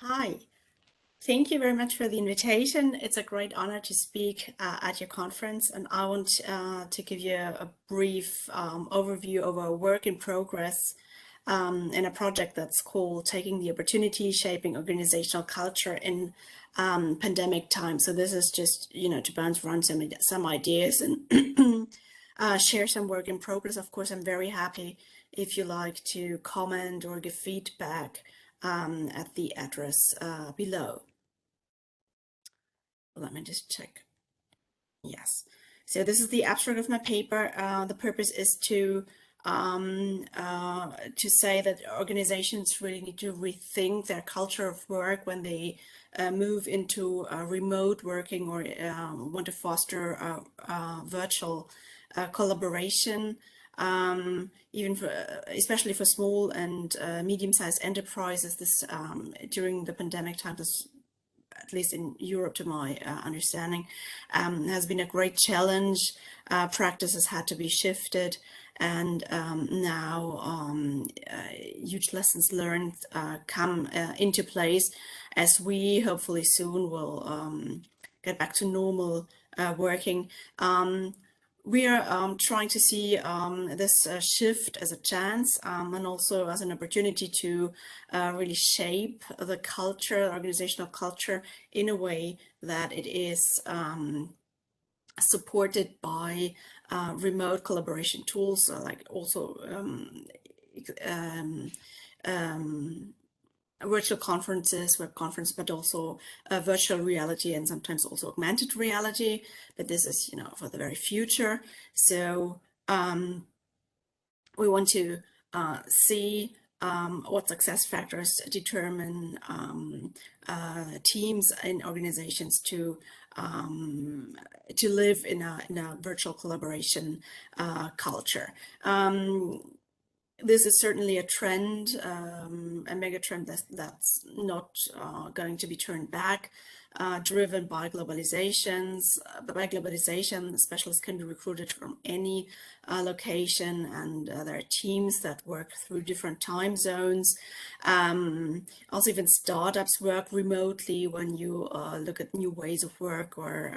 Hi, thank you very much for the invitation. It's a great honor to speak at your conference, and I want to give you a brief overview of our work in progress in a project that's called Taking the Opportunity, Shaping Organizational Culture in Pandemic Time. So this is just, to bounce around some ideas and share some work in progress. Of course, I'm very happy if you like to comment or give feedback at the address below. Let me just check. Yes. So this is the abstract of my paper. The purpose is to say that organizations really need to rethink their culture of work when they move into remote working or want to foster virtual collaboration. Even for, especially for small and medium-sized enterprises, this during the pandemic time, this, at least in Europe, to my understanding, has been a great challenge. Practices had to be shifted, and now huge lessons learned come into place as we hopefully soon will get back to normal working. We are trying to see this shift as a chance and also as an opportunity to really shape the culture, organizational culture, in a way that it is supported by remote collaboration tools, like also virtual conferences, web conference, but also virtual reality and sometimes also augmented reality. But this is, for the very future. So we want to see what success factors determine teams and organizations to live in a virtual collaboration culture. This is certainly a trend, a mega trend that's not going to be turned back, driven by globalization. Specialists can be recruited from any location, and there are teams that work through different time zones. Also, even startups work remotely when you look at new ways of work, or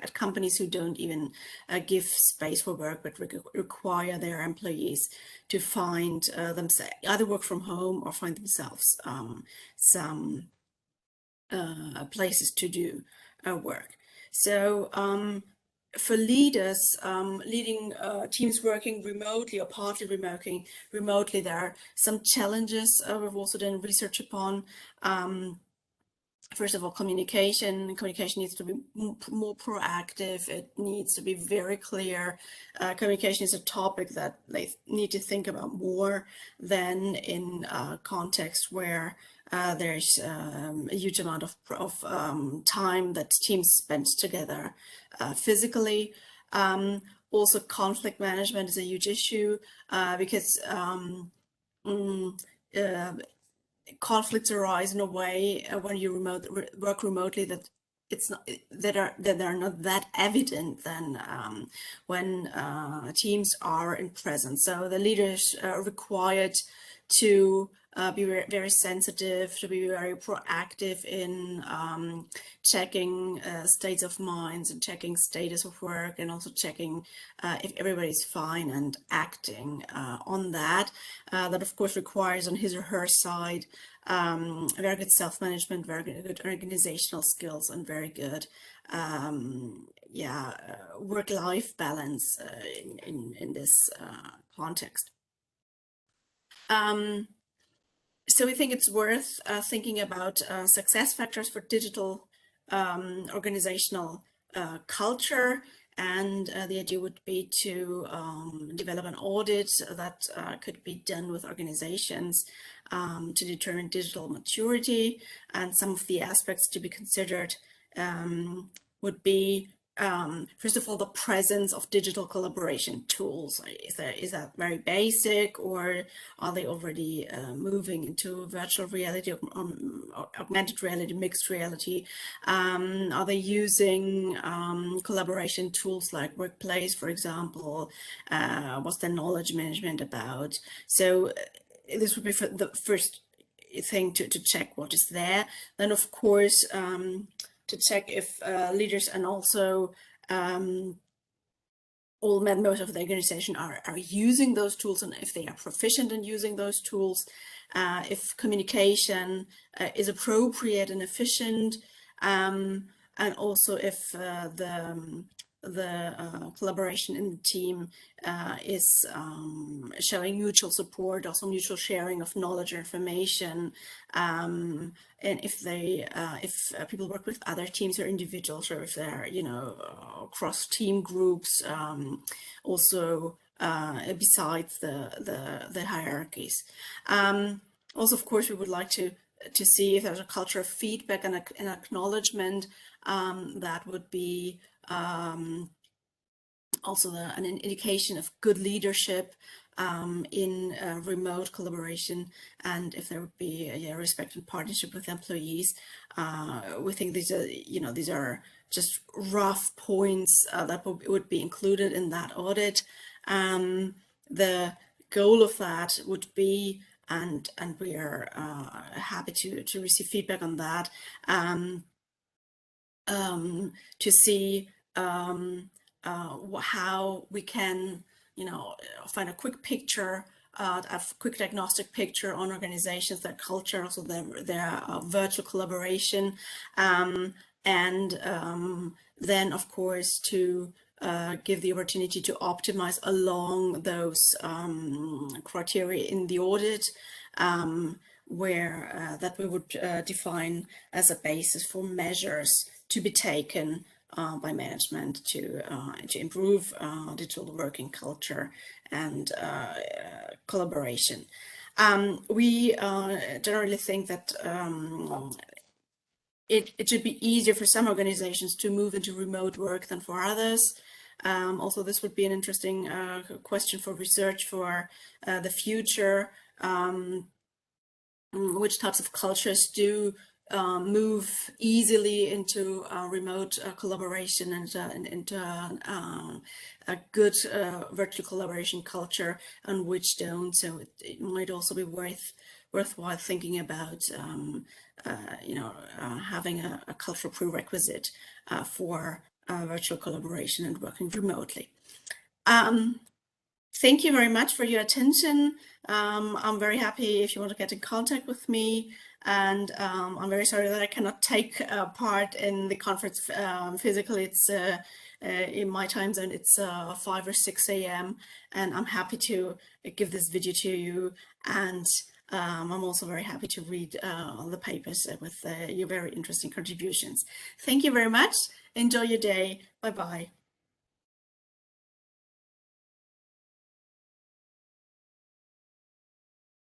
at companies who don't even give space for work, but require their employees to find themselves, either work from home or find themselves some places to do work. So for leaders leading teams working remotely or partly remotely, there are some challenges we've also done research upon. First of all, communication needs to be more proactive. It needs to be very clear. Communication is a topic that they need to think about more than in context where there's a huge amount of time that teams spend together physically. Also, conflict management is a huge issue because conflicts arise in a way when you work remotely that it's not that are not that evident than when teams are in presence. So the leaders are required to be very sensitive, to be very proactive in checking states of minds and checking status of work, and also checking if everybody's fine and acting on that. That of course requires on his or her side very good self-management, very good organizational skills, and very good work-life balance in this context. So we think it's worth thinking about success factors for digital organizational culture, and the idea would be to develop an audit that could be done with organizations to determine digital maturity. And some of the aspects to be considered would be, first of all, the presence of digital collaboration tools. Is that very basic, or are they already moving into virtual reality, augmented reality, mixed reality? Are they using collaboration tools like Workplace, for example? What's their knowledge management about? So this would be for the first thing to check what is there. Then, of course, to check if leaders and also all members of the organization are using those tools, and if they are proficient in using those tools, if communication is appropriate and efficient, and also if the collaboration in the team is showing mutual support, also mutual sharing of knowledge or information, and if they if people work with other teams or individuals, or if they're, you know, cross team groups, also besides the hierarchies. Also, of course, we would like to see if there's a culture of feedback and an acknowledgement. That would be also an indication of good leadership in remote collaboration, and if there would be a respect and partnership with employees. We think these are, you know, these are just rough points that would be included in that audit. The goal of that would be, and we are happy to receive feedback on that, to see how we can, you know, find a quick picture, a quick diagnostic picture on organizations, their culture, also their virtual collaboration, and then, of course, to give the opportunity to optimize along those criteria in the audit, where that we would define as a basis for measures to be taken by management to improve digital working culture and collaboration. We generally think that it should be easier for some organizations to move into remote work than for others. Also, this would be an interesting question for research for the future. Which types of cultures do move easily into remote collaboration and into a good virtual collaboration culture, and which don't. So it might also be worthwhile thinking about, you know, having a cultural prerequisite for virtual collaboration and working remotely. Thank you very much for your attention. I'm very happy if you want to get in contact with me, and I'm very sorry that I cannot take part in the conference physically. It's in my time zone, it's 5 or 6 a.m. and I'm happy to give this video to you, and I'm also very happy to read the papers with your very interesting contributions. Thank you very much. Enjoy your day. Bye-bye.